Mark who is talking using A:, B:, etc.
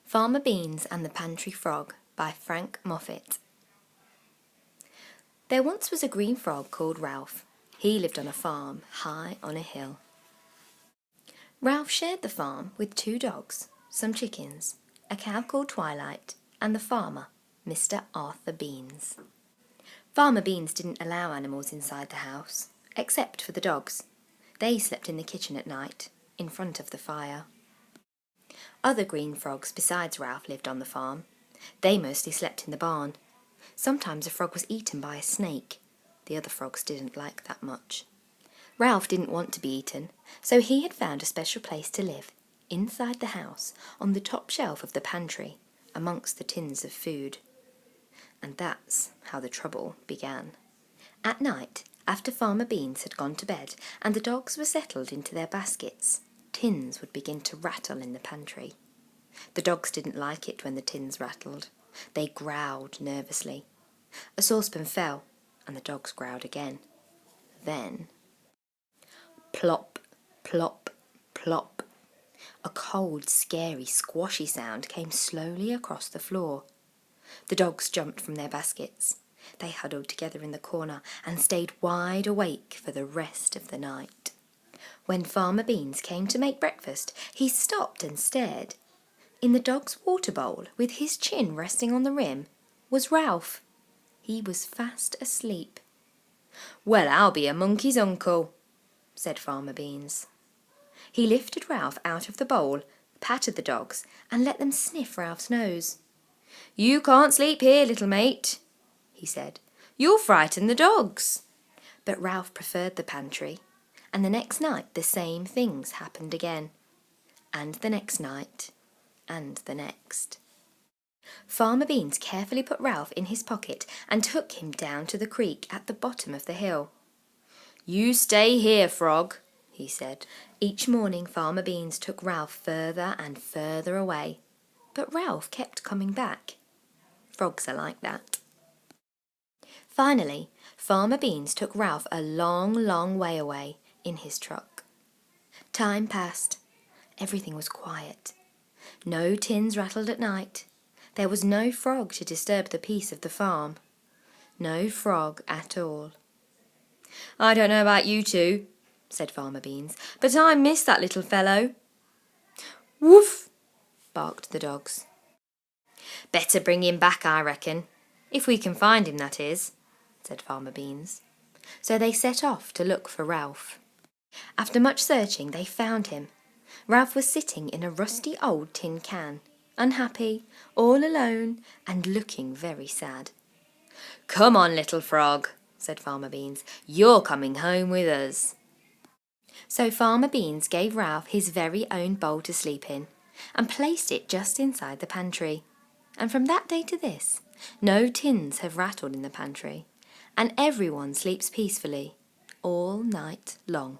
A: Farmer Beans and the Pantry Frog by Frank Moffatt. There once was a green frog called Ralph. He lived on a farm high on a hill. Ralph shared the farm with 2 dogs, some chickens, a cow called Twilight, and the farmer, Mr. Arthur Beans. Farmer Beans didn't allow animals inside the house, except for the dogs. They slept in the kitchen at night, in front of the fire. Other green frogs besides Ralph lived on the farm. They mostly slept in the barn. Sometimes a frog was eaten by a snake. The other frogs didn't like that much. Ralph didn't want to be eaten, so he had found a special place to live, inside the house, on the top shelf of the pantry, amongst the tins of food. And that's how the trouble began. At night, after Farmer Beans had gone to bed and the dogs were settled into their baskets, tins would begin to rattle in the pantry. The dogs didn't like it when the tins rattled. They growled nervously. A saucepan fell, and the dogs growled again. Then, plop, plop, plop. A cold, scary, squashy sound came slowly across the floor. The dogs jumped from their baskets. They huddled together in the corner and stayed wide awake for the rest of the night. When Farmer Beans came to make breakfast, he stopped and stared. In the dog's water bowl, with his chin resting on the rim, was Ralph. He was fast asleep. "Well, I'll be a monkey's uncle," said Farmer Beans. He lifted Ralph out of the bowl, patted the dogs, and let them sniff Ralph's nose. "You can't sleep here, little mate," he said. "You'll frighten the dogs." But Ralph preferred the pantry, and the next night the same things happened again, and the next night, and the next. Farmer Beans carefully put Ralph in his pocket and took him down to the creek at the bottom of the hill. "You stay here, Frog," he said. Each morning Farmer Beans took Ralph further and further away, but Ralph kept coming back. Frogs are like that. Finally, Farmer Beans took Ralph a long, long way away in his truck. Time passed. Everything was quiet. No tins rattled at night. There was no frog to disturb the peace of the farm. No frog at all. "I don't know about you two," said Farmer Beans, "but I miss that little fellow." "Woof!" barked the dogs. "Better bring him back, I reckon. If we can find him, that is," said Farmer Beans. So they set off to look for Ralph. After much searching, they found him. Ralph was sitting in a rusty old tin can, unhappy, all alone, and looking very sad. "Come on, little frog," said Farmer Beans. "You're coming home with us." So Farmer Beans gave Ralph his very own bowl to sleep in, and placed it just inside the pantry. And from that day to this, no tins have rattled in the pantry, and everyone sleeps peacefully all night long.